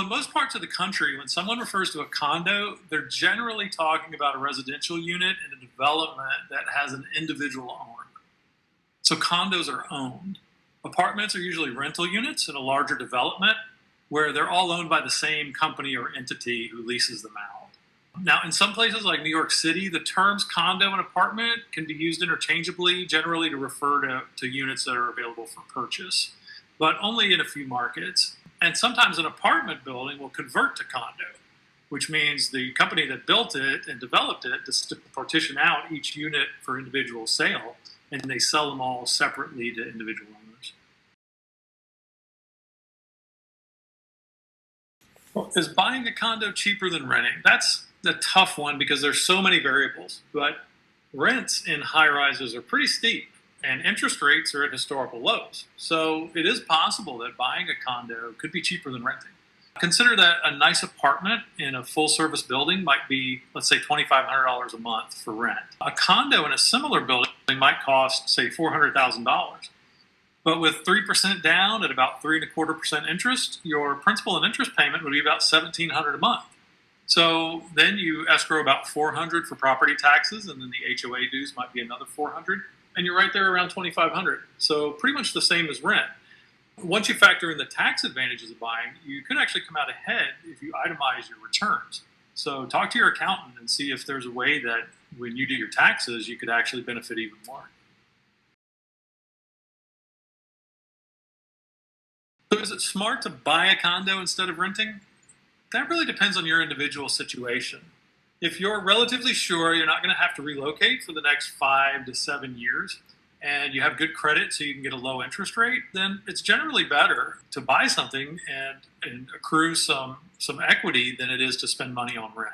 in most parts of the country, when someone refers to a condo, they're generally talking about a residential unit in a development that has an individual owner. So condos are owned. Apartments are usually rental units in a larger development where they're all owned by the same company or entity who leases them out. Now, in some places like New York City, the terms condo and apartment can be used interchangeably, generally to refer to units that are available for purchase, but only in a few markets. And sometimes an apartment building will convert to condo, which means the company that built it and developed it just to partition out each unit for individual sale, and they sell them all separately to individual owners. Well, is buying a condo cheaper than renting? That's the tough one because there's so many variables, but rents in high rises are pretty steep and interest rates are at historical lows. So it is possible that buying a condo could be cheaper than renting. Consider that a nice apartment in a full service building might be, let's say, $2,500 a month for rent. A condo in a similar building might cost, say, $400,000. But with 3% down at about 3.25% interest, your principal and interest payment would be about $1,700 a month. So then you escrow about $400 for property taxes, and then the HOA dues might be another $400, and you're right there around $2,500. So pretty much the same as rent. Once you factor in the tax advantages of buying, you could actually come out ahead if you itemize your returns. So talk to your accountant and see if there's a way that when you do your taxes, you could actually benefit even more. So is it smart to buy a condo instead of renting? That really depends on your individual situation. If you're relatively sure you're not going to have to relocate for the next 5 to 7 years, and you have good credit so you can get a low interest rate, then it's generally better to buy something and accrue some equity than it is to spend money on rent.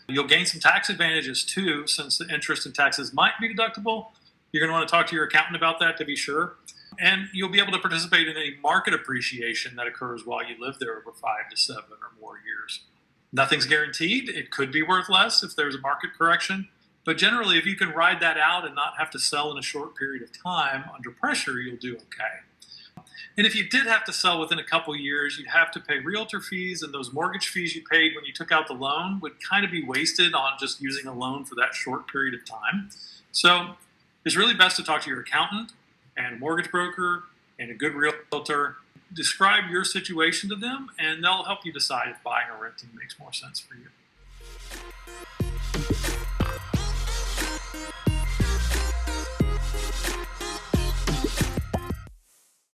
You'll gain some tax advantages too, since the interest and taxes might be deductible. You're going to want to talk to your accountant about that to be sure. And you'll be able to participate in any market appreciation that occurs while you live there over 5 to 7 or more years. Nothing's guaranteed. It could be worth less if there's a market correction. But generally, if you can ride that out and not have to sell in a short period of time under pressure, you'll do okay. And if you did have to sell within a couple years, you'd have to pay realtor fees, and those mortgage fees you paid when you took out the loan would kind of be wasted on just using a loan for that short period of time. So it's really best to talk to your accountant and a mortgage broker and a good realtor. Describe your situation to them, and they'll help you decide if buying or renting makes more sense for you.